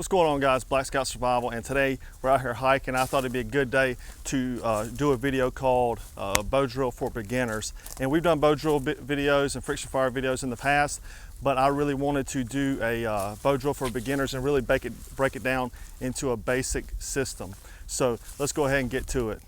What's going on, guys? Black Scout Survival, and today we're out here hiking. I thought it'd be a good day to do a video called bow drill for beginners. And we've done bow drill videos and friction fire videos in the past, but I really wanted to do a bow drill for beginners and really break it down into a basic system. So let's go ahead and get to it.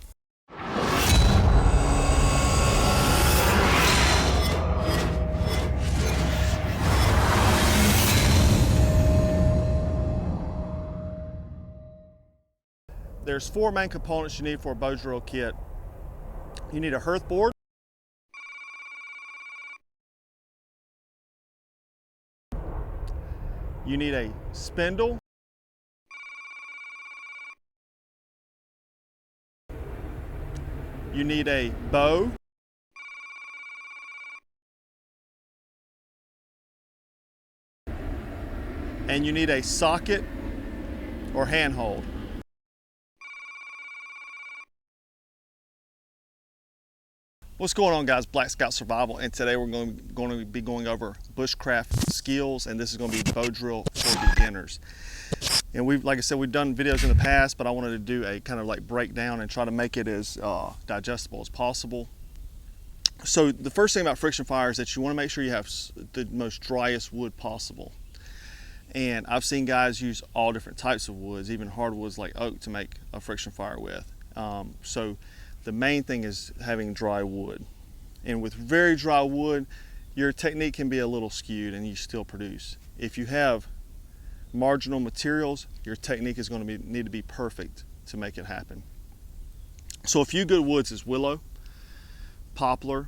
There's four main components you need for a bow drill kit. You need a hearth board, you need a spindle, you need a bow, and you need a socket or handhold. What's going on, guys? Black Scout Survival, and today we're going to be going over bushcraft skills, and this is going to be bow drill for beginners. And like I said, we've done videos in the past, but I wanted to do a kind of like breakdown and try to make it as digestible as possible. So the first thing about friction fire is that you want to make sure you have the most driest wood possible. And I've seen guys use all different types of woods, even hardwoods like oak, to make a friction fire with. So the main thing is having dry wood. And with very dry wood, your technique can be a little skewed and you still produce. If you have marginal materials, your technique is going to need to be perfect to make it happen. So a few good woods is willow, poplar,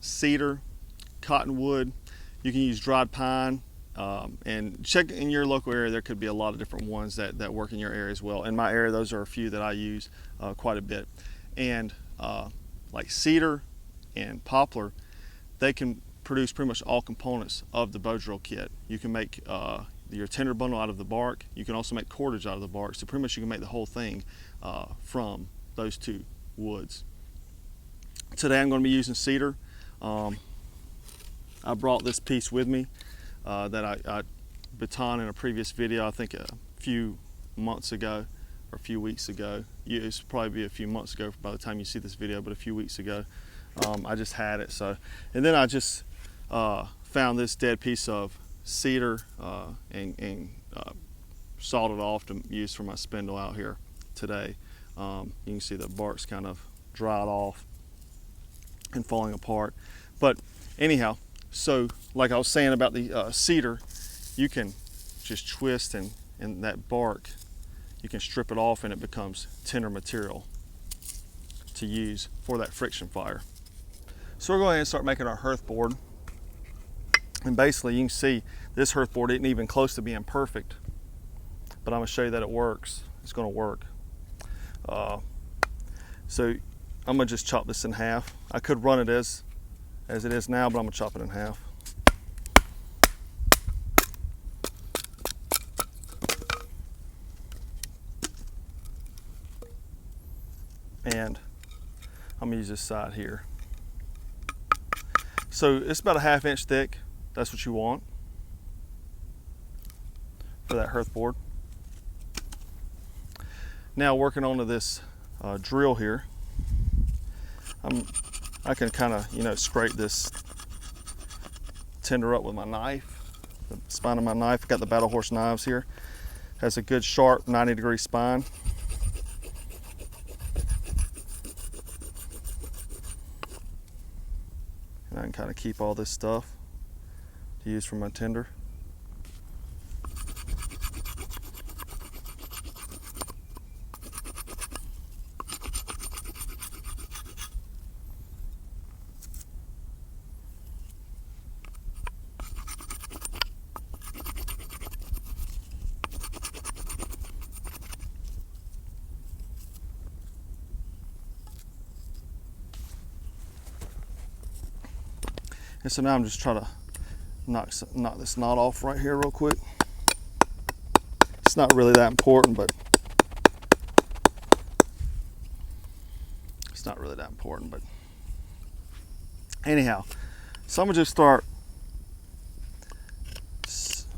cedar, cottonwood. You can use dried pine, and check in your local area. There could be a lot of different ones that work in your area as well. In my area, those are a few that I use quite a bit. And like cedar and poplar, they can produce pretty much all components of the bow drill kit. You can make your tinder bundle out of the bark. You can also make cordage out of the bark. So pretty much you can make the whole thing from those two woods. Today I'm going to be using cedar. I brought this piece with me that I batoned in a previous video, I think a few months ago or a few weeks ago. It's probably be a few months ago by the time you see this video, but a few weeks ago I just had it. So, and then I just found this dead piece of cedar and sawed it off to use for my spindle out here today. You can see the bark's kind of dried off and falling apart. But anyhow, so like I was saying about the cedar, you can just twist and that bark, you can strip it off and it becomes tinder material to use for that friction fire. So we're going to start making our hearth board. And basically you can see this hearth board isn't even close to being perfect, but I'm going to show you that it works. It's going to work. So I'm going to just chop this in half. I could run it as it is now, but I'm going to chop it in half. And I'm going to use this side here. So it's about a 1/2 inch thick. That's what you want for that hearth board. Now working onto this drill here, I can kind of scrape this tinder up with my knife, the spine of my knife. I've got the Battle Horse knives here. Has a good sharp 90-degree spine. And I can kind of keep all this stuff to use for my tinder. And so now I'm just trying to knock this knot off right here real quick. It's not really that important, but anyhow, so I'm gonna just start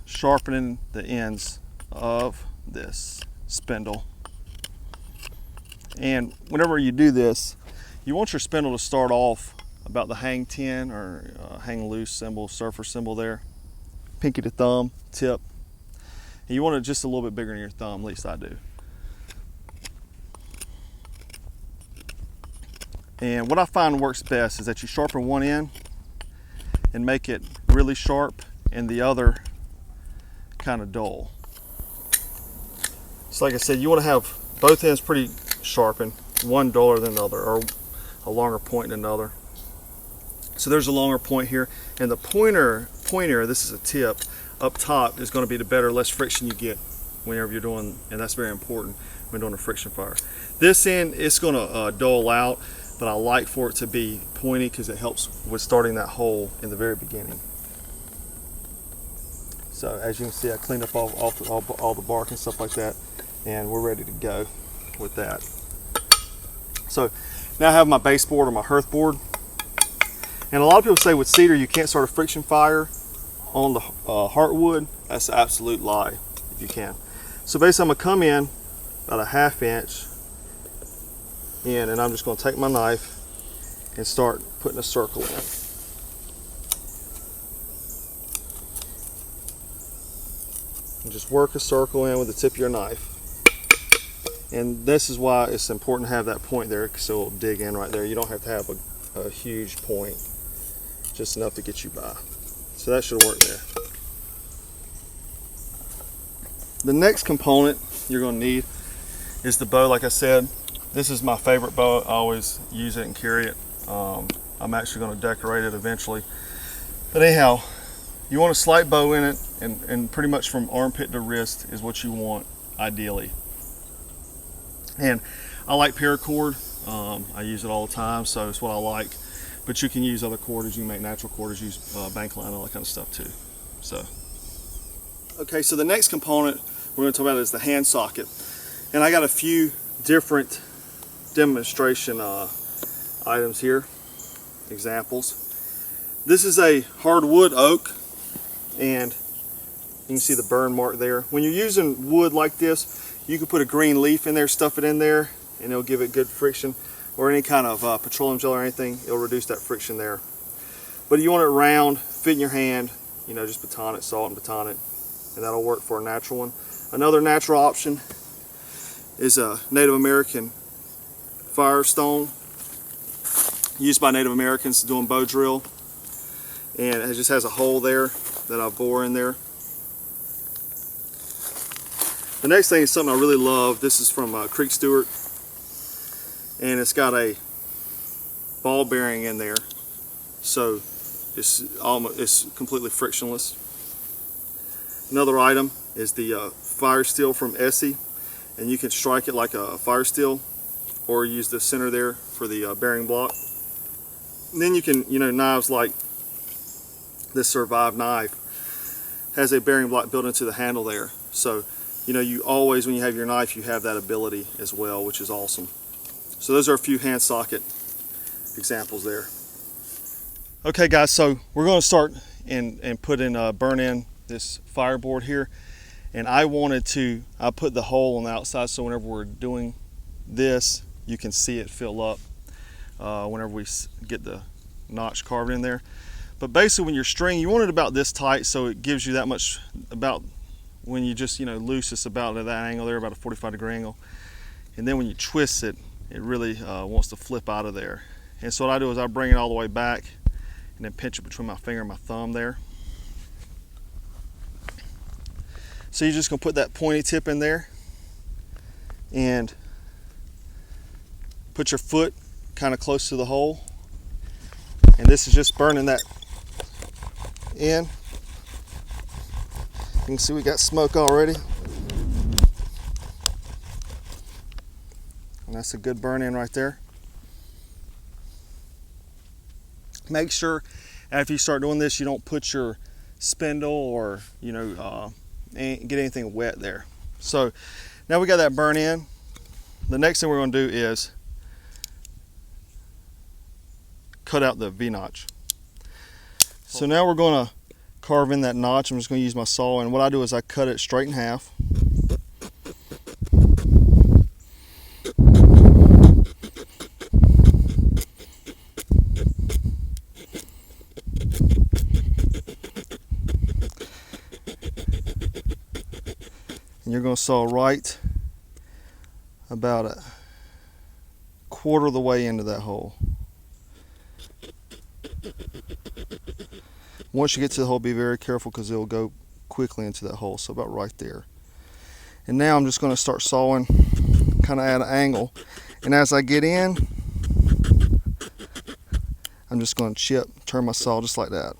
sharpening the ends of this spindle. And whenever you do this, you want your spindle to start off about the hang 10 or hang loose symbol, surfer symbol there, pinky to thumb tip. And you want it just a little bit bigger than your thumb, at least I do. And what I find works best is that you sharpen one end and make it really sharp and the other kind of dull. So like I said, you want to have both ends pretty sharpened, one duller than the other, or a longer point than the other. So there's a longer point here, and the pointer, this is a tip, up top is going to be the better, less friction you get whenever you're doing, and that's very important when doing a friction fire. This end, it's going to dull out, but I like for it to be pointy because it helps with starting that hole in the very beginning. So as you can see, I cleaned up all the bark and stuff like that, and we're ready to go with that. So now I have my baseboard or my hearth board, and a lot of people say with cedar you can't start a friction fire on the heartwood. That's an absolute lie if you can. So basically I'm going to come in about a 1/2 inch in, and I'm just going to take my knife and start putting a circle in. And just work a circle in with the tip of your knife. And this is why it's important to have that point there, so it'll dig in right there. You don't have to have a huge point, just enough to get you by. So that should work there. The next component you're going to need is the bow. Like I said, this is my favorite bow. I always use it and carry it. I'm actually going to decorate it eventually. But anyhow, you want a slight bow in it, and pretty much from armpit to wrist is what you want ideally. And I like paracord. I use it all the time, so it's what I like. But you can use other cordage. You can make natural cordage, use bank line, all that kind of stuff too. So, okay, so the next component we're going to talk about is the hand socket. And I got a few different demonstration items here, examples. This is a hardwood oak, and you can see the burn mark there. When you're using wood like this, you can put a green leaf in there, stuff it in there, and it'll give it good friction, or any kind of petroleum gel or anything. It'll reduce that friction there. But you want it round, fit in your hand, you know, just baton it, salt and baton it, and that'll work for a natural one. Another natural option is a Native American firestone used by Native Americans doing Bowdrill, and it just has a hole there that I bore in there. The next thing is something I really love. This is from Creek Stewart, and it's got a ball bearing in there, so it's completely frictionless. Another item is the fire steel from Essie, and you can strike it like a fire steel, or use the center there for the bearing block. And then you can, you know, knives like this Survive knife has a bearing block built into the handle there, so you know, you always, when you have your knife, you have that ability as well, which is awesome. So those are a few hand socket examples there. Okay guys, so we're going to start and put in burn in this fireboard here, and I put the hole on the outside so whenever we're doing this, you can see it fill up whenever we get the notch carved in there. But basically when you're stringing, you want it about this tight, so it gives you that much, about when you just, you know, loose, it's about at that angle there, about a 45-degree angle. And then when you twist it, it really wants to flip out of there. And so what I do is I bring it all the way back and then pinch it between my finger and my thumb there. So you're just gonna put that pointy tip in there and put your foot kind of close to the hole. And this is just burning that in. You can see we got smoke already. And that's a good burn in right there. Make sure after you start doing this, you don't put your spindle or, you know, get anything wet there. So now we got that burn in. The next thing we're going to do is cut out the V-notch. So now we're going to carve in that notch. I'm just going to use my saw, and what I do is I cut it straight in half. And you're going to saw right about a quarter of the way into that hole. Once you get to the hole, be very careful because it will go quickly into that hole. So about right there. And now I'm just going to start sawing kind of at an angle. And as I get in, I'm just going to turn my saw just like that.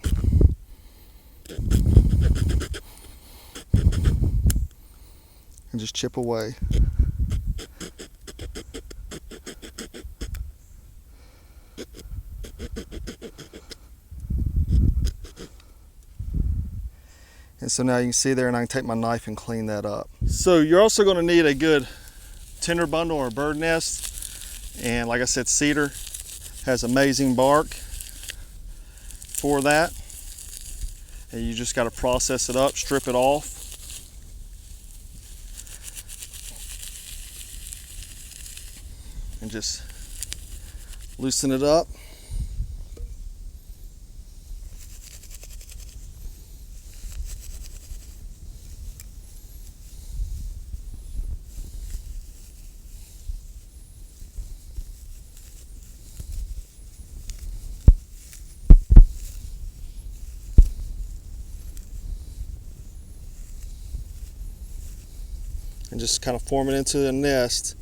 And just chip away. And so now you can see there, and I can take my knife and clean that up. So you're also going to need a good tinder bundle or bird nest. And like I said, cedar has amazing bark for that. And you just got to process it up, strip it off. And just loosen it up. And just kind of form it into a nest.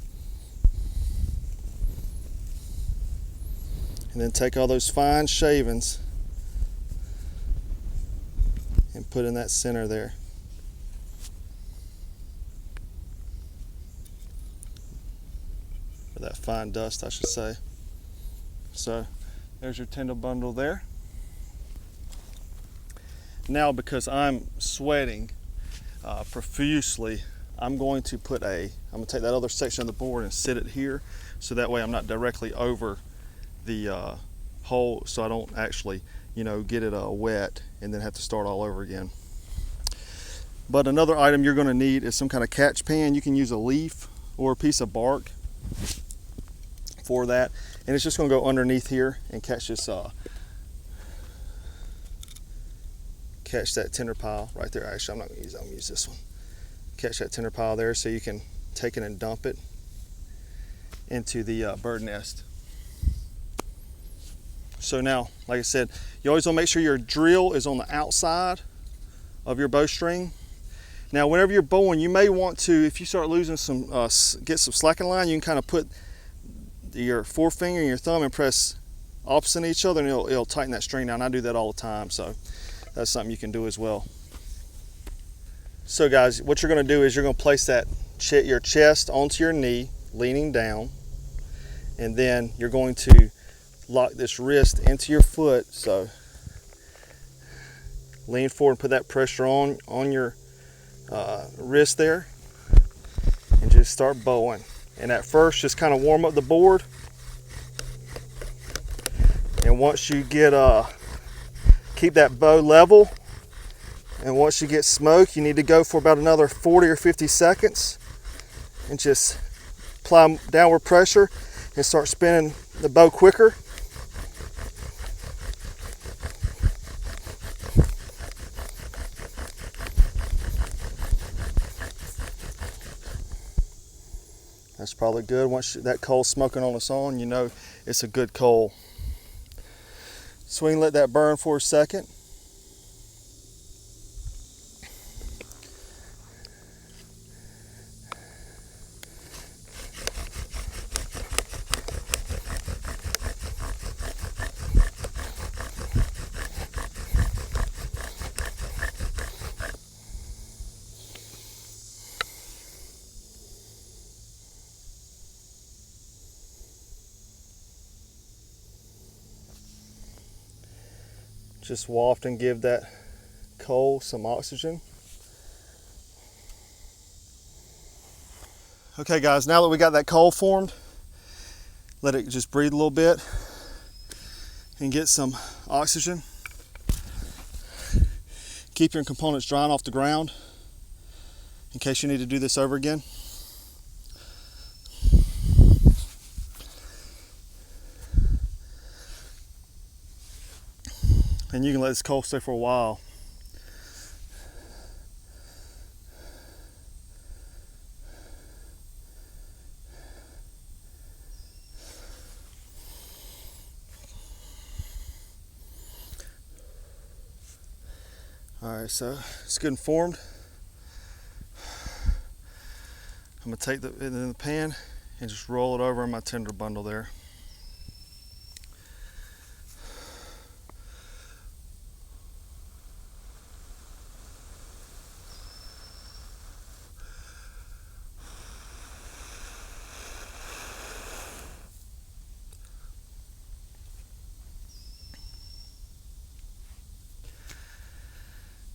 And then take all those fine shavings and put in that center there. Or that fine dust, I should say. So there's your tinder bundle there. Now, because I'm sweating profusely, I'm going to take that other section of the board and sit it here, so that way I'm not directly over the hole, so I don't actually, get it wet and then have to start all over again. But another item you're going to need is some kind of catch pan. You can use a leaf or a piece of bark for that, and it's just going to go underneath here and catch this catch that tinder pile right there. Actually, I'm not going to use that. I'm going to use this one. Catch that tinder pile there, so you can take it and dump it into the bird nest. So now, like I said, you always want to make sure your drill is on the outside of your bowstring. Now, whenever you're bowing, you may want to, if you start losing some, get some slack in line, you can kind of put your forefinger and your thumb and press opposite each other, and it'll tighten that string down. I do that all the time, so that's something you can do as well. So guys, what you're going to do is you're going to place your chest onto your knee, leaning down, and then you're going to lock this wrist into your foot. So lean forward and put that pressure on your wrist there, and just start bowing. And at first, just kind of warm up the board. And once you get keep that bow level. And once you get smoke, you need to go for about another 40 or 50 seconds and just apply downward pressure and start spinning the bow quicker. That's probably good. Once that coal's smoking on its own, you know it's a good coal. So we can let that burn for a second. Just waft and give that coal some oxygen. Okay guys, now that we got that coal formed, let it just breathe a little bit and get some oxygen. Keep your components drying off the ground in case you need to do this over again. And you can let this coal stay for a while. Alright, so it's good and formed. I'm going to take it in the pan and just roll it over in my tinder bundle there.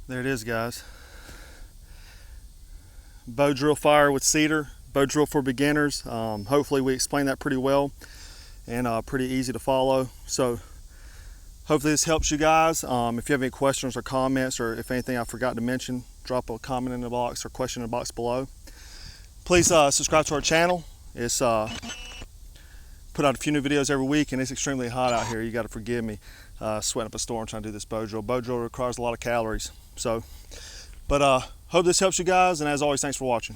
There it is, guys. Bowdrill fire with cedar, Bowdrill for beginners. Hopefully we explained that pretty well and pretty easy to follow. So hopefully this helps you guys. If you have any questions or comments, or if anything I forgot to mention, drop a comment in the box or question in the box below. Please subscribe to our channel. It's put out a few new videos every week, and it's extremely hot out here. You got to forgive me sweating up a storm trying to do this Bowdrill. Bowdrill requires a lot of calories. So, but hope this helps you guys, and as always, thanks for watching.